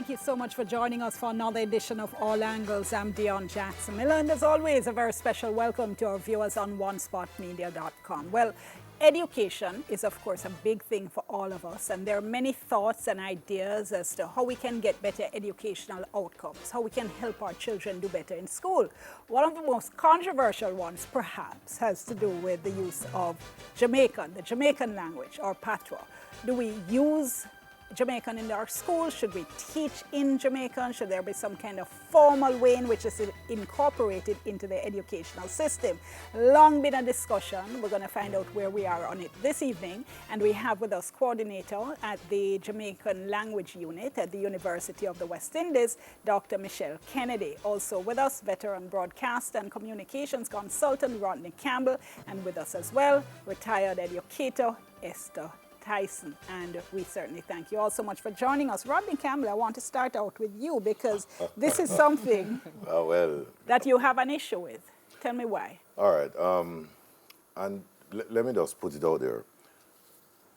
Thank you so much for joining us for another edition of All Angles. I'm Dion Jackson Miller, and as always, a very special welcome to our viewers on onespotmedia.com. Well, education is, of course, a big thing for all of us, and there are many thoughts and ideas as to how we can get better educational outcomes, how we can help our children do better in school. One of the most controversial ones, perhaps, has to do with the use of Jamaican, the Jamaican language, or Patwa. Do we use Jamaican in our schools? Should we teach in Jamaican? Should there be some kind of formal way in which it's incorporated into the educational system? Long been a discussion. We're going to find out where we are on it this evening. And we have with us coordinator at the Jamaican Language Unit at the University of the West Indies, Dr. Michelle Kennedy. Also with us, veteran broadcast and communications consultant Rodney Campbell. And with us as well, retired educator Esther Tyson, and we certainly thank you all so much for joining us. Rodney Campbell, I want to start out with you because this is something that you have an issue with. Tell me why. All right, and let me just put it out there.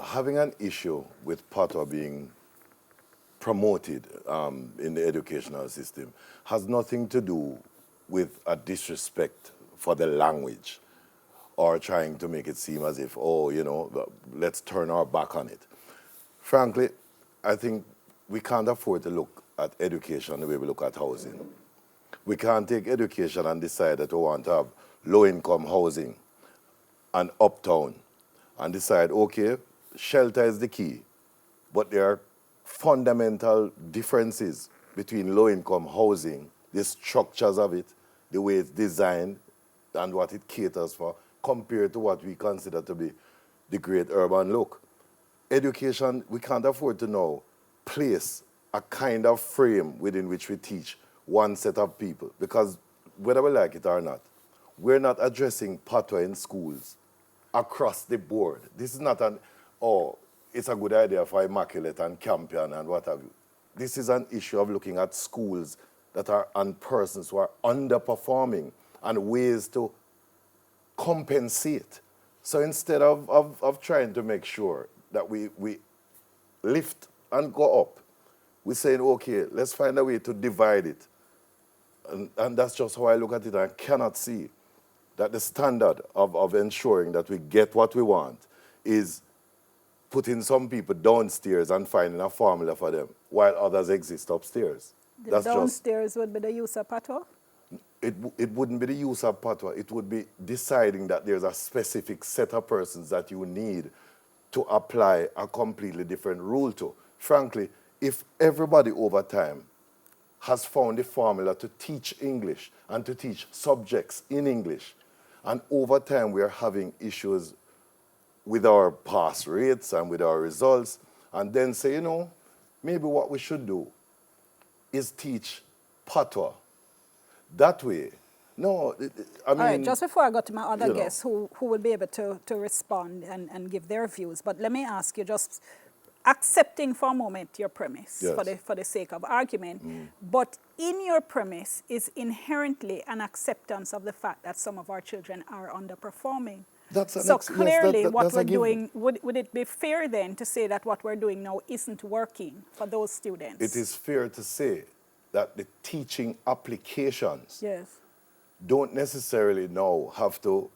Having an issue with Patwa being promoted in the educational system has nothing to do with a disrespect for the language, or trying to make it seem as if, oh, you know, let's turn our back on it. Frankly, I think we can't afford to look at education the way we look at housing. We can't take education and decide that we want to have low-income housing and uptown and decide, okay, shelter is the key, but there are fundamental differences between low-income housing, the structures of it, the way it's designed, and what it caters for, compared to what we consider to be the great urban look. Education, we can't afford to now place a kind of frame within which we teach one set of people, because whether we like it or not, we're not addressing Patwa in schools across the board. This is not an, oh, it's a good idea for Immaculate and Campion and what have you. This is an issue of looking at schools that are, and persons who are underperforming and ways to compensate. So instead of trying to make sure that we lift and go up, we're saying, okay, let's find a way to divide it. And that's just how I look at it. I cannot see that the standard of ensuring that we get what we want is putting some people downstairs and finding a formula for them while others exist upstairs. The downstairs would be the use of Patwa? It wouldn't be the use of Patwa. It would be deciding that there's a specific set of persons that you need to apply a completely different rule to. Frankly, if everybody over time has found the formula to teach English and to teach subjects in English, and over time we are having issues with our pass rates and with our results, and then say, you know, maybe what we should do is teach Patwa. That way, no, I mean... All right, just before I got to my other guests who will be able to respond and give their views, but let me ask you, just accepting for a moment your premise, yes, for the sake of argument, but in your premise is inherently an acceptance of the fact that some of our children are underperforming. So clearly what we're doing, would it be fair then to say that what we're doing now isn't working for those students? It is fair to say that the teaching applications, yes, don't necessarily now have to,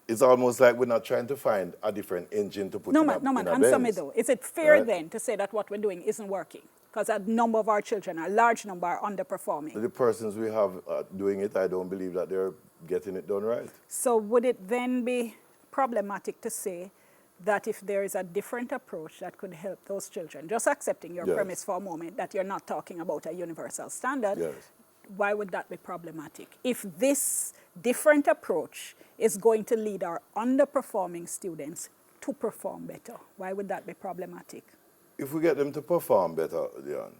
it's almost like we're not trying to find a different engine to put in a answer me though. Is it fair then to say that what we're doing isn't working? Because a number of our children, a large number, are underperforming. The persons we have doing it, I don't believe that they're getting it done right. So would it then be problematic to say that if there is a different approach that could help those children, just accepting your premise for a moment that you're not talking about a universal standard, why would that be problematic? If this different approach is going to lead our underperforming students to perform better, why would that be problematic? If we get them to perform better, Dion,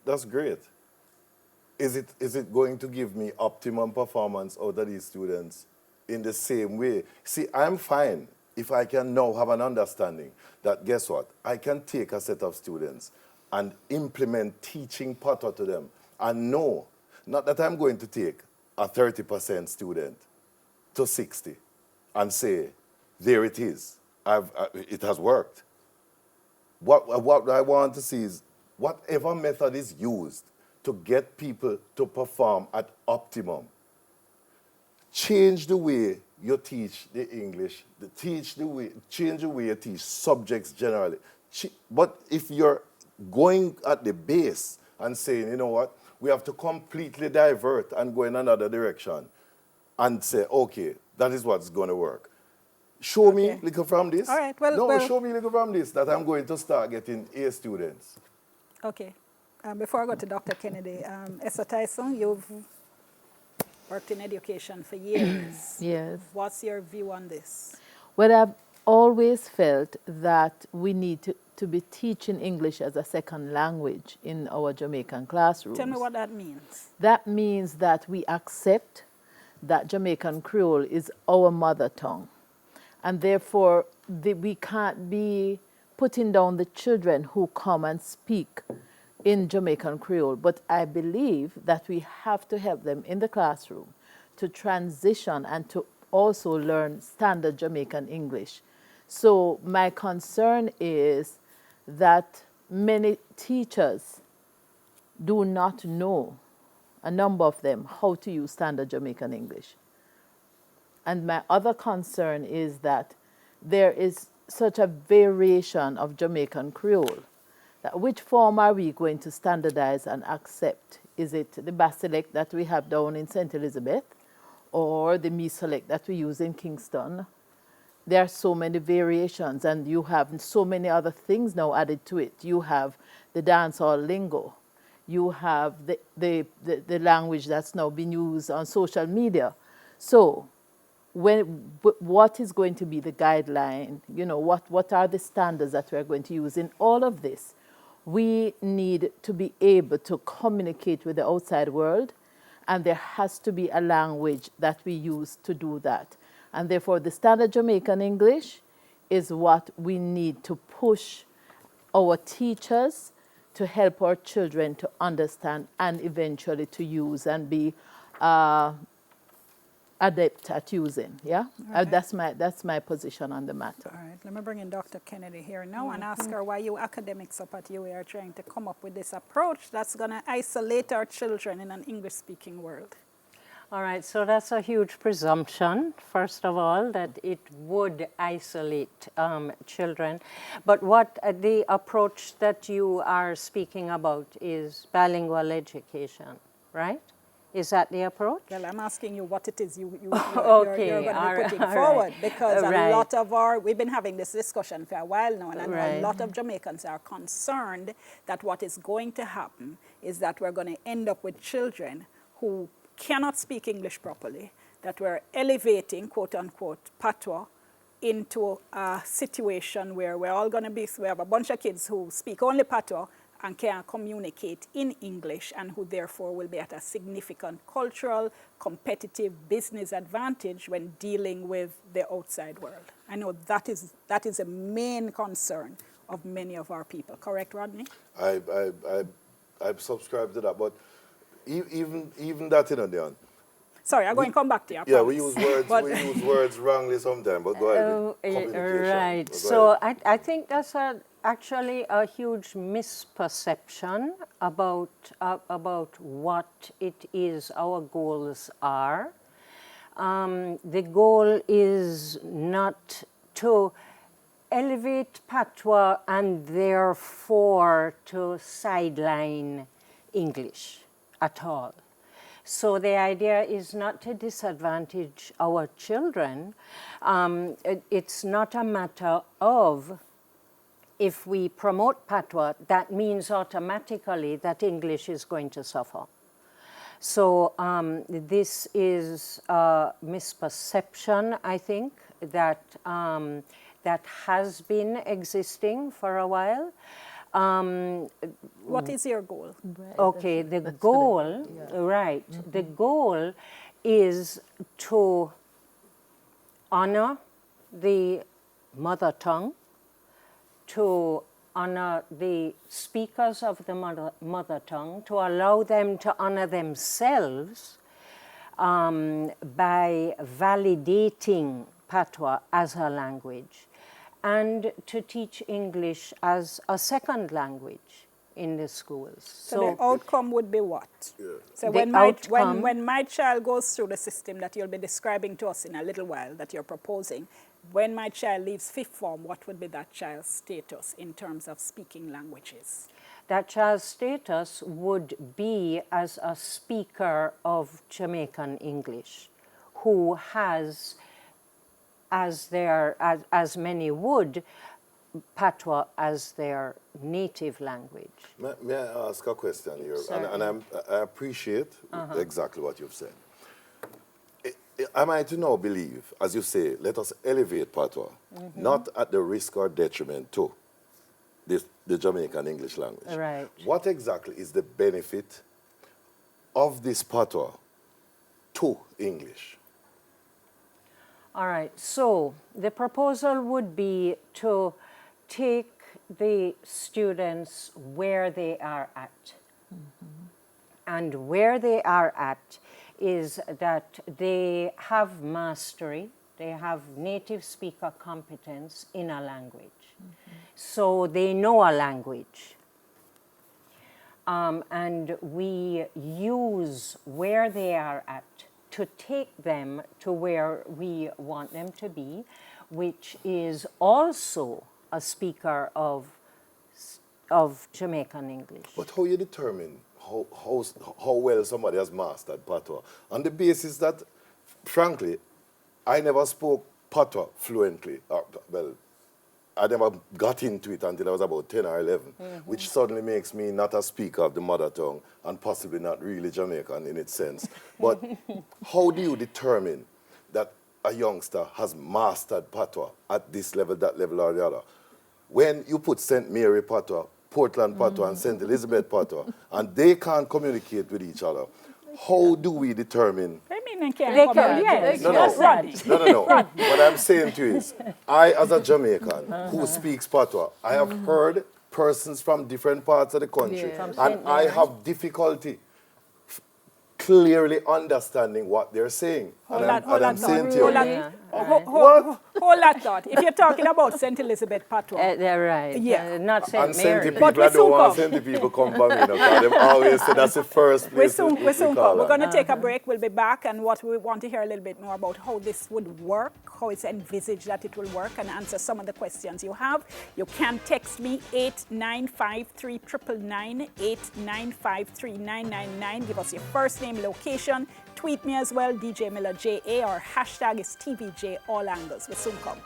that's great. Is it going to give me optimum performance out of these students in the same way? See, I'm fine if I can now have an understanding that, guess what, I can take a set of students and implement teaching Patwa to them and know, not that I'm going to take a 30% student to 60 and say, there it is, it has worked. What I want to see is whatever method is used to get people to perform at optimum. Change the way you teach the English, change the way you teach subjects generally. But if you're going at the base and saying, you know what, we have to completely divert and go in another direction and say, okay, that is what's going to work. Show me, little from this. All right, well, show me, little from this, that I'm going to start getting A students. Okay. Before I go to Dr. Kennedy, Esther Tyson, you've worked in education for years. Yes. What's your view on this? Well, I've always felt that we need to be teaching English as a second language in our Jamaican classrooms. Tell me what that means. That means that we accept that Jamaican Creole is our mother tongue. And therefore, we can't be putting down the children who come and speak in Jamaican Creole. But I believe that we have to help them in the classroom to transition and to also learn standard Jamaican English. So my concern is that many teachers do not know, a number of them, how to use standard Jamaican English. And my other concern is that there is such a variation of Jamaican Creole, that which form are we going to standardize and accept? Is it the Basilic that we have down in St. Elizabeth, or the Mesolec that we use in Kingston? There are so many variations, and you have so many other things now added to it. You have the dancehall lingo. You have the language that's now being used on social media. So what is going to be the guideline? You know, what are the standards that we're going to use in all of this? We need to be able to communicate with the outside world, and there has to be a language that we use to do that. And therefore, the standard Jamaican English is what we need to push our teachers to help our children to understand and eventually to use and be adept at using. Yeah, Right. That's my position on the matter. All right, let me bring in Dr. Kennedy here now and ask her why you academics up at UA are trying to come up with this approach that's going to isolate our children in an English-speaking world. All right, so that's a huge presumption, first of all, that it would isolate children. But what the approach that you are speaking about is bilingual education, right? Is that the approach? Well, I'm asking you what it is you're Okay, going to be putting all forward, right. because Right. a lot of we've been having this discussion for a while now, and I know a Right. lot of Jamaicans are concerned that what is going to happen is that we're going to end up with children who cannot speak English properly, that we're elevating, quote unquote, Patwa into a situation where we're all going to we have a bunch of kids who speak only Patwa and can communicate in English, and who therefore will be at a significant cultural, competitive business advantage when dealing with the outside world. I know that is a main concern of many of our people. Correct, Rodney? I subscribe to that, but even that, you know, Dion. Sorry, I'm going to come back to you. I Yeah, we promise. use words. But- we use words wrongly sometimes. But go ahead. with communication. Right. Go So ahead. I think that's actually a huge misperception about what it is our goals are. The goal is not to elevate Patwa and therefore to sideline English at all. So the idea is not to disadvantage our children. It's not a matter of, if we promote Patwa, that means automatically that English is going to suffer. So this is a misperception, I think, that that has been existing for a while. What is your goal? Okay, the goal, right, the goal is to honor the mother tongue, to honor the speakers of the mother tongue, to allow them to honor themselves by validating Patwa as a language, and to teach English as a second language. in the schools. So the outcome would be what? So The when my child goes through the system that you'll be describing to us in a little while, that you're proposing, when my child leaves fifth form, what would be that child's status in terms of speaking languages? That child's status would be as a speaker of Jamaican English, who has, as many would, Patwa as their native language. May I ask a question here? Certainly. And I appreciate exactly what you've said. Am I to now believe, as you say, let us elevate Patwa, not at the risk or detriment to the Jamaican English language? Right. What exactly is the benefit of this Patwa to English? All right, so the proposal would be to take the students where they are at. And where they are at is that they have mastery, they have native speaker competence in a language. So they know a language. And we use where they are at to take them to where we want them to be, which is also a speaker of Jamaican English. But how you determine how well somebody has mastered Patwa? On the basis that, frankly, I never spoke Patwa fluently. Well, I never got into it until I was about 10 or 11, which suddenly makes me not a speaker of the mother tongue and possibly not really Jamaican in its sense. But how do you determine that a youngster has mastered Patwa at this level, that level, or the other? When you put St. Mary Patwa, Portland Patwa, and St. Elizabeth Patwa, and they can't communicate with each other, how do we determine? I mean, they can't They come can, out. yes. No. What I'm saying to you is, I, as a Jamaican who speaks Patwa, I have heard persons from different parts of the country, Yeah. and I have difficulty clearly understanding what they're saying. Hold And that I'm thought. saying to you, Hold that thought. If you're talking about St. Elizabeth Patwa, They're right. Yeah. Not St. and send Mary. the people, But I don't want Wisuka. to send the people come for me, because they always say that's the first place we We're call going on. to take a break. We'll be back, and what we want to hear a little bit more about how this would work, how it's envisaged that it will work, and answer some of the questions you have. You can text me 8953999, 8953999. Give us your first name, location. Tweet me as well, DJ Miller JA, or hashtag is TVJ All Angles. We'll soon come.